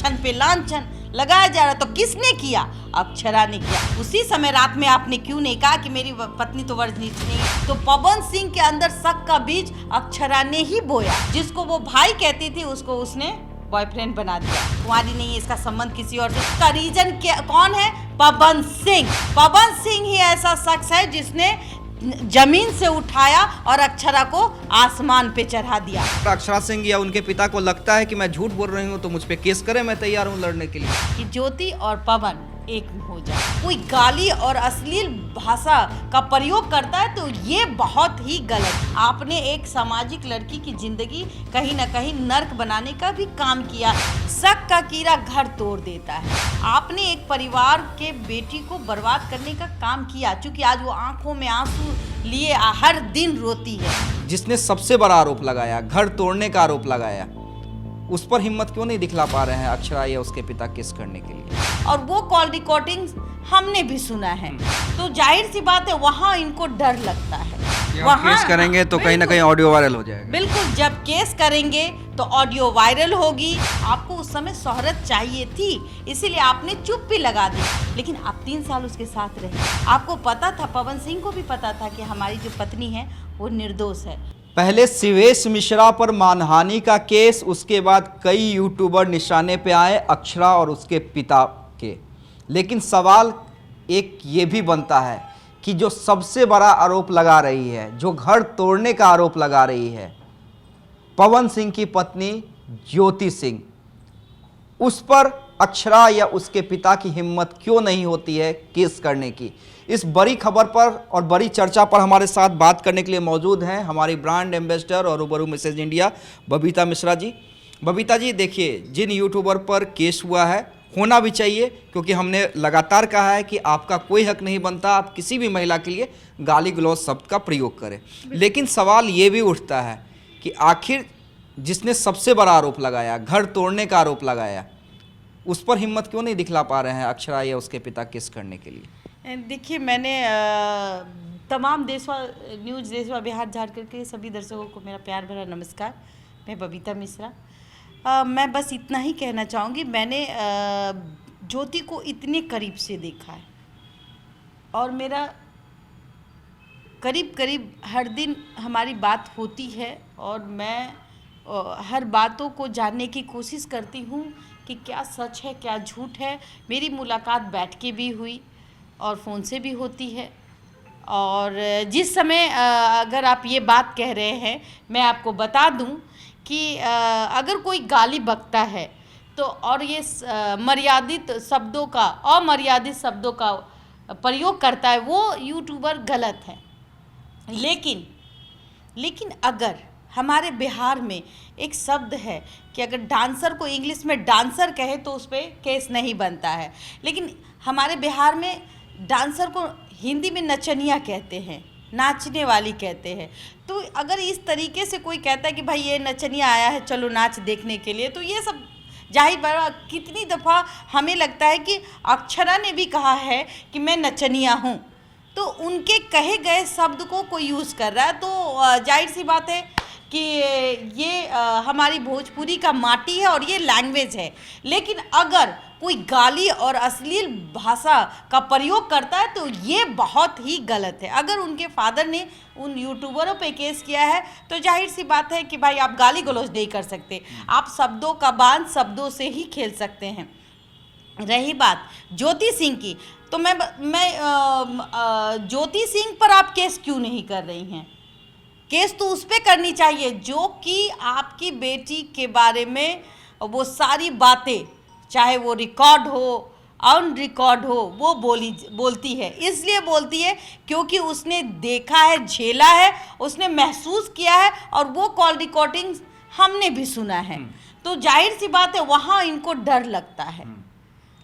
लांछन पे लांछन लगाया जा रहा, तो किसने किया? अक्षरा ने किया। उसी समय रात में आपने क्यों नहीं कहा कि मेरी पत्नी तो वर्जिनिटी नहीं है? तो पवन सिंह के अंदर शक का बीज अक्षरा ने ही बोया। जिसको वो भाई कहती थी उसको उसने बॉयफ्रेंड बना दिया। कुंवारी नहीं है, इसका संबंध किसी और से। इसका रीजन कौन है? पवन सिंह। पवन सिंह ही ऐसा शख्स है जिसने जमीन से उठाया और अक्षरा को आसमान पे चढ़ा दिया। अक्षरा सिंह या उनके पिता को लगता है कि मैं झूठ बोल रही हूँ तो मुझ पे केस करें, मैं तैयार हूँ लड़ने के लिए। कि ज्योति और पवन एक हो जाए। कोई गाली और अश्लील भाषा का प्रयोग करता है तो ये बहुत ही गलत। आपने एक सामाजिक लड़की की जिंदगी कहीं ना कहीं नर्क बनाने का भी काम किया। शक का कीड़ा घर तोड़ देता है। आपने एक परिवार के बेटी को बर्बाद करने का काम किया, क्योंकि आज वो आंखों में आंसू लिए हर दिन रोती है। जिसने सबसे बड़ा आरोप लगाया, घर तोड़ने का आरोप लगाया, उस पर हिम्मत क्यों नहीं दिखला पा रहे हैं अक्षरा या उसके पिता केस करने के लिए? और वो कॉल रिकॉर्डिंग्स हमने भी सुना है, तो जाहिर सी बात है वहाँ इनको डर लगता है। वहाँ केस करेंगे तो कहीं ना कहीं ऑडियो वायरल हो जाएगा। बिल्कुल, जब केस करेंगे तो ऑडियो वायरल होगी। आपको उस समय शोहरत चाहिए थी, इसीलिए आपने चुप भी लगा दी। लेकिन आप 3 साल उसके साथ रहे। आपको पता था, पवन सिंह को भी पता था कि हमारी जो पत्नी है वो निर्दोष है। पहले शिवेश मिश्रा पर मानहानि का केस, उसके बाद कई यूट्यूबर निशाने पे आए अक्षरा और उसके पिता के। लेकिन सवाल एक ये भी बनता है कि जो सबसे बड़ा आरोप लगा रही है, जो घर तोड़ने का आरोप लगा रही है पवन सिंह की पत्नी ज्योति सिंह, उस पर अक्षरा या उसके पिता की हिम्मत क्यों नहीं होती है केस करने की? इस बड़ी खबर पर और बड़ी चर्चा पर हमारे साथ बात करने के लिए मौजूद हैं हमारी ब्रांड एम्बेसडर और रूबरू मिसेज इंडिया बबीता मिश्रा जी। बबीता जी, देखिए, जिन यूट्यूबर पर केस हुआ है, होना भी चाहिए, क्योंकि हमने लगातार कहा है कि आपका कोई हक नहीं बनता आप किसी भी महिला के लिए गाली गलौज शब्द का प्रयोग करें। लेकिन सवाल ये भी उठता है कि आखिर जिसने सबसे बड़ा आरोप लगाया, घर तोड़ने का आरोप लगाया, उस पर हिम्मत क्यों नहीं दिखला पा रहे हैं अक्षरा या उसके पिता केस करने के लिए? देखिए, मैंने तमाम न्यूज़ देशवा बिहार झारखंड के सभी दर्शकों को मेरा प्यार भरा नमस्कार। मैं बबीता मिश्रा। मैं बस इतना ही कहना चाहूँगी, मैंने ज्योति को इतने करीब से देखा है और मेरा करीब करीब हर दिन हमारी बात होती है और मैं हर बातों को जानने की कोशिश करती हूँ कि क्या सच है क्या झूठ है। मेरी मुलाकात बैठ के भी हुई और फ़ोन से भी होती है। और जिस समय अगर आप ये बात कह रहे हैं, मैं आपको बता दूं कि अगर कोई गाली बकता है तो और ये मर्यादित शब्दों का, अमर्यादित शब्दों का प्रयोग करता है, वो यूट्यूबर गलत है। लेकिन अगर हमारे बिहार में एक शब्द है कि अगर डांसर को इंग्लिश में डांसर कहे तो उस पर केस नहीं बनता है, लेकिन हमारे बिहार में डांसर को हिंदी में नचनिया कहते हैं, नाचने वाली कहते हैं। तो अगर इस तरीके से कोई कहता है कि भाई ये नचनिया आया है, चलो नाच देखने के लिए, तो ये सब जाहिर बात, कितनी दफ़ा हमें लगता है कि अक्षरा ने भी कहा है कि मैं नचनिया हूँ, तो उनके कहे गए शब्द को कोई यूज़ कर रहा है, तो जाहिर सी बात है कि ये हमारी भोजपुरी का माटी है और ये लैंग्वेज है। लेकिन अगर कोई गाली और अश्लील भाषा का प्रयोग करता है तो ये बहुत ही गलत है। अगर उनके फादर ने उन यूट्यूबरों पे केस किया है तो जाहिर सी बात है कि भाई आप गाली गलौज नहीं कर सकते, आप शब्दों का बांध शब्दों से ही खेल सकते हैं। रही बात ज्योति सिंह की, तो मैं ज्योति सिंह पर आप केस क्यों नहीं कर रही हैं? केस तो उस पर करनी चाहिए जो कि आपकी बेटी के बारे में वो सारी बातें, चाहे वो रिकॉर्ड हो ऑन रिकॉर्ड हो, वो बोलती है। इसलिए बोलती है क्योंकि उसने देखा है, झेला है, उसने महसूस किया है और वो कॉल रिकॉर्डिंग हमने भी सुना है। तो जाहिर सी बात है वहाँ इनको डर लगता है।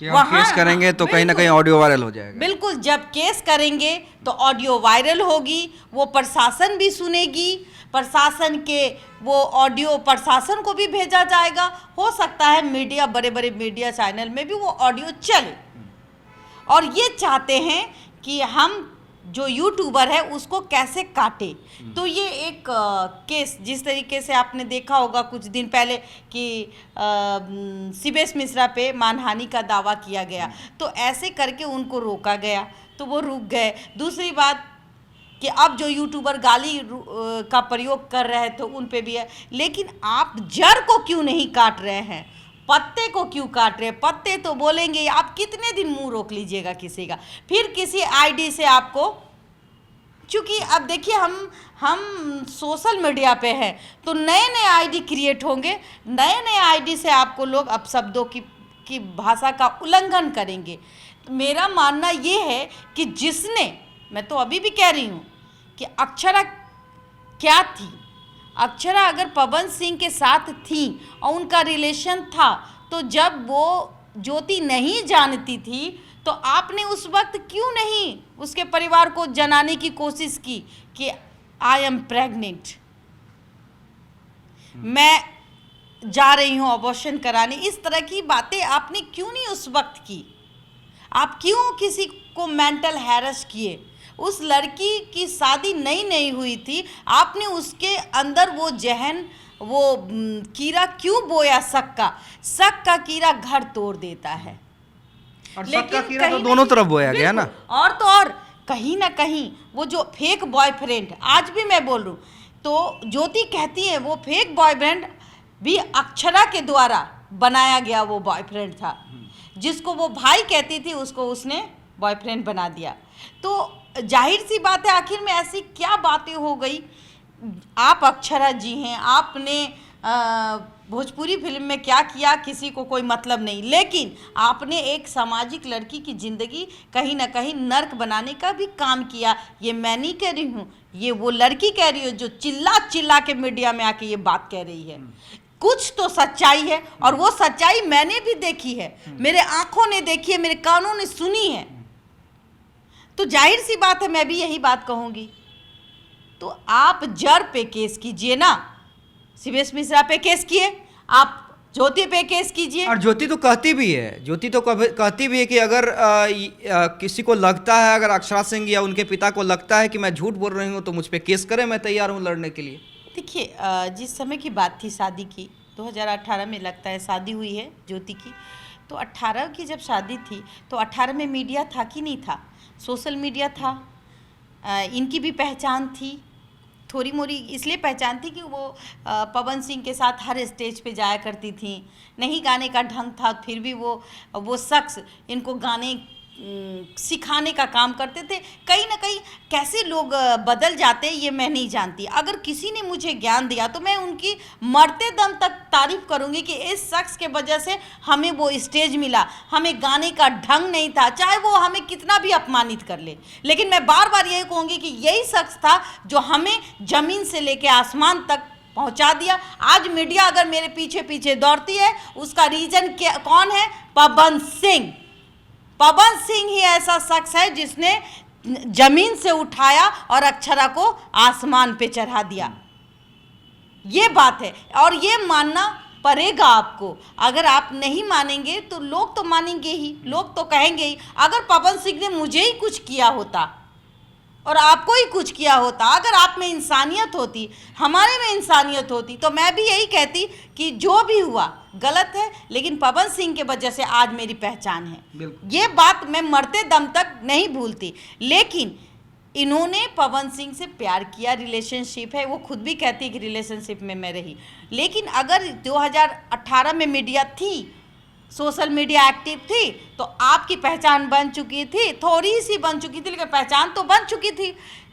वहाँ केस करेंगे तो कहीं ना कहीं ऑडियो वायरल हो जाएगा। बिल्कुल, जब केस करेंगे तो ऑडियो वायरल होगी, वो प्रशासन भी सुनेगी, प्रशासन के वो ऑडियो प्रशासन को भी भेजा जाएगा। हो सकता है मीडिया, बड़े बड़े मीडिया चैनल में भी वो ऑडियो चले। और ये चाहते हैं कि हम जो यूट्यूबर है उसको कैसे काटे। तो ये एक केस, जिस तरीके से आपने देखा होगा कुछ दिन पहले कि सिबेश मिश्रा पे मानहानि का दावा किया गया, तो ऐसे करके उनको रोका गया तो वो रुक गए। दूसरी बात कि अब जो यूट्यूबर गाली का प्रयोग कर रहे थे उन पे भी है, लेकिन आप जड़ को क्यों नहीं काट रहे हैं, पत्ते को क्यों काट रहे हैं? पत्ते तो बोलेंगे, आप कितने दिन मुंह रोक लीजिएगा किसी का, फिर किसी आईडी से आपको, चूँकि अब देखिए हम सोशल मीडिया पे हैं तो नए नए आईडी क्रिएट होंगे, नए नए आईडी से आपको लोग अपशब्दों की भाषा का उल्लंघन करेंगे। तो मेरा मानना ये है कि जिसने, मैं तो अभी भी कह रही हूँ कि अक्षरा क्या थी, अक्षरा अगर पवन सिंह के साथ थी और उनका रिलेशन था, तो जब वो ज्योति नहीं जानती थी तो आपने उस वक्त क्यों नहीं उसके परिवार को जनाने की कोशिश की कि आई एम प्रेग्नेंट, मैं जा रही हूँ अबॉर्शन कराने। इस तरह की बातें आपने क्यों नहीं उस वक्त की? आप क्यों किसी को मेंटल हैरेस किए? उस लड़की की शादी नई नई हुई थी, आपने उसके अंदर वो जहन, वो कीड़ा क्यों बोया? शक का कीड़ा घर तोड़ देता है, और शक का कीड़ा तो दोनों तरफ बोया गया ना। और तो और कहीं ना कहीं वो जो फेक बॉयफ्रेंड, आज भी मैं बोल रहा हूँ, तो ज्योति कहती है वो फेक बॉयफ्रेंड भी अक्षरा के द्वारा बनाया गया वो बॉयफ्रेंड था, जिसको वो भाई कहती थी उसको उसने बॉयफ्रेंड बना दिया। तो जाहिर सी बात है, आखिर में ऐसी क्या बातें हो गई? आप अक्षरा जी हैं, आपने भोजपुरी फिल्म में क्या किया किसी को कोई मतलब नहीं, लेकिन आपने एक सामाजिक लड़की की ज़िंदगी कहीं ना कहीं नर्क बनाने का भी काम किया। ये मैं नहीं कह रही हूँ, ये वो लड़की कह रही है जो चिल्ला चिल्ला के मीडिया में आके ये बात कह रही है। कुछ तो सच्चाई है, और वो सच्चाई मैंने भी देखी है, मेरे आंखों ने देखी है, मेरे कानों ने सुनी है। तो जाहिर सी बात है मैं भी यही बात कहूँगी, तो आप जड़ पे केस कीजिए ना, सिबेश मिश्रा पे केस किए, आप ज्योति पे केस कीजिए। और ज्योति तो कहती भी है, ज्योति तो कहती भी है कि अगर किसी को लगता है, अगर अक्षरा सिंह या उनके पिता को लगता है कि मैं झूठ बोल रही हूँ तो मुझ पे केस करें, मैं तैयार हूँ लड़ने के लिए। देखिए, जिस समय की बात थी शादी की, 2018 में लगता है शादी हुई है ज्योति की, तो 18 की जब शादी थी तो 18 में मीडिया था कि नहीं था? सोशल मीडिया था, इनकी भी पहचान थी, थोड़ी मोरी इसलिए पहचान थी कि वो पवन सिंह के साथ हर स्टेज पे जाया करती थी, नहीं गाने का ढंग था, फिर भी वो शख्स इनको गाने सिखाने का काम करते थे। कहीं ना कहीं कैसे लोग बदल जाते हैं ये मैं नहीं जानती। अगर किसी ने मुझे ज्ञान दिया तो मैं उनकी मरते दम तक तारीफ करूंगी कि इस शख्स के वजह से हमें वो स्टेज मिला, हमें गाने का ढंग नहीं था, चाहे वो हमें कितना भी अपमानित कर ले, लेकिन मैं बार बार यही कहूँगी कि यही शख्स था जो हमें ज़मीन से लेके आसमान तक पहुंचा दिया। आज मीडिया अगर मेरे पीछे पीछे दौड़ती है उसका रीजन कौन है? पवन सिंह। पवन सिंह ही ऐसा शख्स है जिसने जमीन से उठाया और अक्षरा को आसमान पे चढ़ा दिया। ये बात है, और ये मानना पड़ेगा आपको। अगर आप नहीं मानेंगे तो लोग तो मानेंगे ही, लोग तो कहेंगे ही। अगर पवन सिंह ने मुझे ही कुछ किया होता और आपको ही कुछ किया होता, अगर आप में इंसानियत होती, हमारे में इंसानियत होती, तो मैं भी यही कहती कि जो भी हुआ गलत है, लेकिन पवन सिंह के वजह से आज मेरी पहचान है। ये बात मैं मरते दम तक नहीं भूलती। लेकिन इन्होंने पवन सिंह से प्यार किया, रिलेशनशिप है, वो खुद भी कहती है कि रिलेशनशिप में मैं रही। लेकिन अगर 2018 में मीडिया थी, सोशल मीडिया एक्टिव थी, तो आपकी पहचान बन चुकी थी, थोड़ी सी बन चुकी थी, लेकिन पहचान तो बन चुकी थी।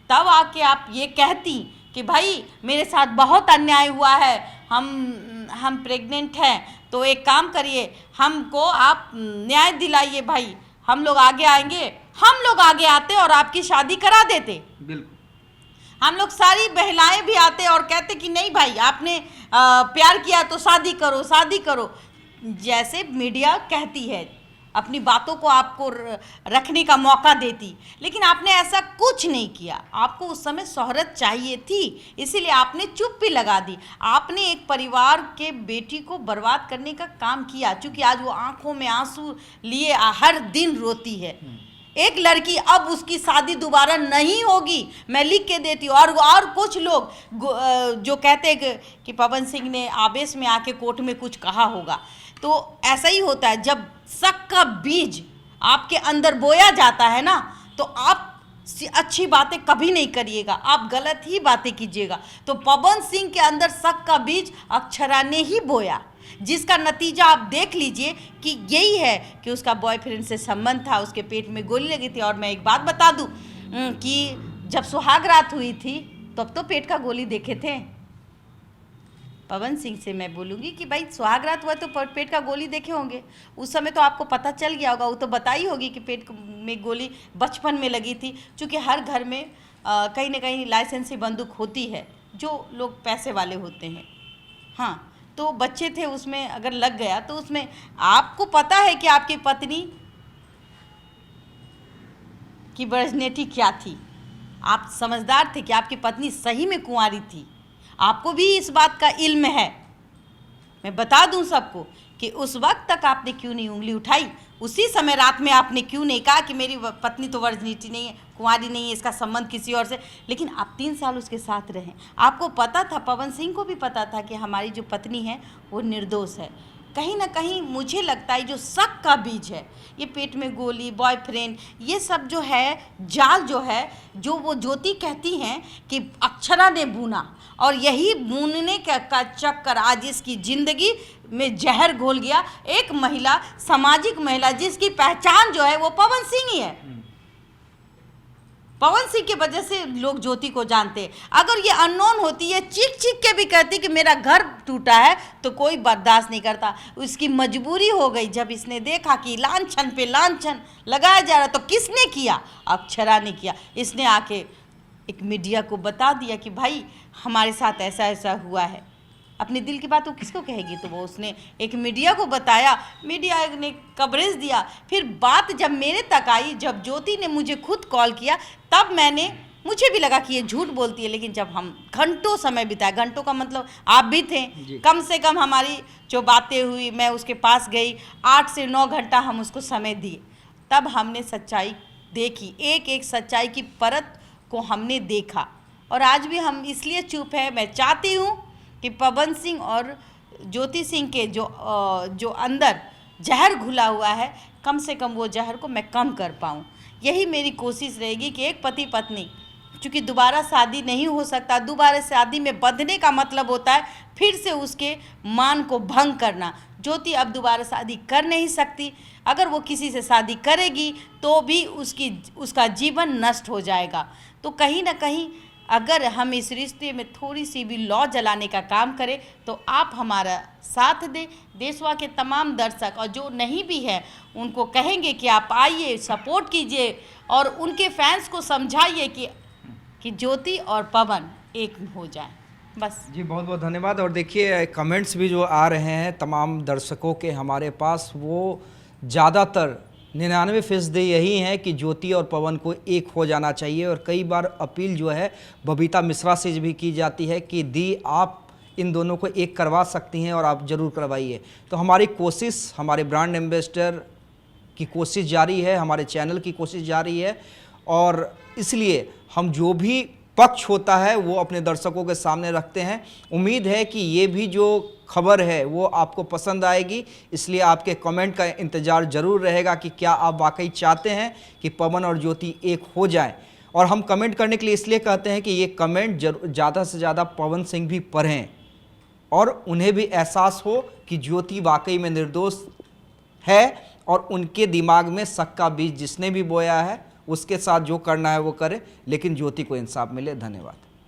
तब आके आप ये कहती कि भाई मेरे साथ बहुत अन्याय हुआ है, हम प्रेग्नेंट हैं, तो एक काम करिए, हमको आप न्याय दिलाइए भाई, हम लोग आगे आएंगे। हम लोग आगे आते और आपकी शादी करा देते। बिल्कुल। हम लोग सारी महिलाएं भी आते और कहते कि नहीं भाई आपने प्यार किया तो शादी करो, शादी करो। जैसे मीडिया कहती है, अपनी बातों को आपको रखने का मौका देती, लेकिन आपने ऐसा कुछ नहीं किया। आपको उस समय शोहरत चाहिए थी, इसीलिए आपने चुप भी लगा दी। आपने एक परिवार के बेटी को बर्बाद करने का काम किया, क्योंकि आज वो आंखों में आंसू लिए हर दिन रोती है। एक लड़की अब उसकी शादी दोबारा नहीं होगी, मैं लिख के देती हूँ। और कुछ लोग जो कहते हैं कि पवन सिंह ने आवेश में आके कोर्ट में कुछ कहा होगा, तो ऐसा ही होता है। जब शक का बीज आपके अंदर बोया जाता है ना, तो आप अच्छी बातें कभी नहीं करिएगा, आप गलत ही बातें कीजिएगा। तो पवन सिंह के अंदर शक का बीज अक्षरा ने ही बोया, जिसका नतीजा आप देख लीजिए कि यही है कि उसका बॉयफ्रेंड से संबंध था, उसके पेट में गोली लगी थी। और मैं एक बात बता दूं कि जब सुहाग रात हुई थी तब तो पेट का गोली देखे थे। पवन सिंह से मैं बोलूँगी कि भाई सुहाग रात हुआ तो पेट का गोली देखे होंगे, उस समय तो आपको पता चल गया होगा, वो तो बताई होगी कि पेट में गोली बचपन में लगी थी। क्योंकि हर घर में कहीं ना कहीं लाइसेंसी बंदूक होती है, जो लोग पैसे वाले होते हैं। हाँ, तो बच्चे थे, उसमें अगर लग गया तो उसमें आपको पता है कि आपकी पत्नी की वर्जिनिटी क्या थी, आप समझदार थे कि आपकी पत्नी सही में कुंवारी थी, आपको भी इस बात का इल्म है। मैं बता दूं सबको कि उस वक्त तक आपने क्यों नहीं उंगली उठाई, उसी समय रात में आपने क्यों नहीं कहा कि मेरी पत्नी तो वर्जिनिटी नहीं है, कुंवारी नहीं है, इसका संबंध किसी और से। लेकिन आप 3 साल उसके साथ रहे, आपको पता था, पवन सिंह को भी पता था कि हमारी जो पत्नी है वो निर्दोष है। कहीं ना कहीं मुझे लगता है जो शक का बीज है, ये पेट में गोली, बॉयफ्रेंड, ये सब जो है जाल जो है, जो वो ज्योति कहती हैं कि अक्षरा ने बुना, और यही बुनने का चक्कर आज इसकी ज़िंदगी में जहर घोल गया। एक महिला, सामाजिक महिला, जिसकी पहचान जो है वो पवन सिंह ही है। पवन सिंह की वजह से लोग ज्योति को जानते हैं। अगर ये अननोन होती, ये चीख चीख के भी कहती कि मेरा घर टूटा है, तो कोई बर्दाश्त नहीं करता। उसकी मजबूरी हो गई जब इसने देखा कि लांछन पे लांछन लगाया जा रहा, तो किसने किया? अक्षरा ने किया। इसने आके एक मीडिया को बता दिया कि भाई हमारे साथ ऐसा ऐसा हुआ है। अपने दिल की बात वो किसको कहेगी? तो वो उसने एक मीडिया को बताया, मीडिया ने कवरेज दिया। फिर बात जब मेरे तक आई, जब ज्योति ने मुझे खुद कॉल किया, तब मुझे भी लगा कि ये झूठ बोलती है। लेकिन जब हम घंटों समय बिताए, घंटों का मतलब आप भी थे, कम से कम हमारी जो बातें हुई, मैं उसके पास गई, 8 से 9 घंटा हम उसको समय दिए, तब हमने सच्चाई देखी, एक एक सच्चाई की परत को हमने देखा। और आज भी हम इसलिए चुप है। मैं चाहती हूँ कि पवन सिंह और ज्योति सिंह के जो अंदर जहर घुला हुआ है, कम से कम वो जहर को मैं कम कर पाऊँ। यही मेरी कोशिश रहेगी कि एक पति पत्नी, चूँकि दोबारा शादी नहीं हो सकता, दोबारा शादी में बंधने का मतलब होता है फिर से उसके मान को भंग करना। ज्योति अब दोबारा शादी कर नहीं सकती। अगर वो किसी से शादी करेगी तो भी उसका जीवन नष्ट हो जाएगा। तो कहीं ना कहीं अगर हम इस रिश्ते में थोड़ी सी भी लौ जलाने का काम करें, तो आप हमारा साथ दें। देशवा के तमाम दर्शक और जो नहीं भी है, उनको कहेंगे कि आप आइए, सपोर्ट कीजिए और उनके फैंस को समझाइए कि ज्योति और पवन एक हो जाए। बस जी, बहुत बहुत धन्यवाद। और देखिए कमेंट्स भी जो आ रहे हैं तमाम दर्शकों के हमारे पास, वो ज़्यादातर 99% यही है कि ज्योति और पवन को एक हो जाना चाहिए। और कई बार अपील जो है बबीता मिश्रा से भी की जाती है कि दी आप इन दोनों को एक करवा सकती हैं और आप ज़रूर करवाइए। तो हमारी कोशिश, हमारे ब्रांड एम्बेसडर की कोशिश जारी है, हमारे चैनल की कोशिश जारी है, और इसलिए हम जो भी पक्ष होता है वो अपने दर्शकों के सामने रखते हैं। उम्मीद है कि ये भी जो खबर है वो आपको पसंद आएगी, इसलिए आपके कमेंट का इंतज़ार ज़रूर रहेगा कि क्या आप वाकई चाहते हैं कि पवन और ज्योति एक हो जाएं। और हम कमेंट करने के लिए इसलिए कहते हैं कि ये कमेंट ज़्यादा से ज़्यादा पवन सिंह भी पढ़ें और उन्हें भी एहसास हो कि ज्योति वाकई में निर्दोष है, और उनके दिमाग में शक का बीज जिसने भी बोया है उसके साथ जो करना है वो करे, लेकिन ज्योति को इंसाफ मिले। धन्यवाद।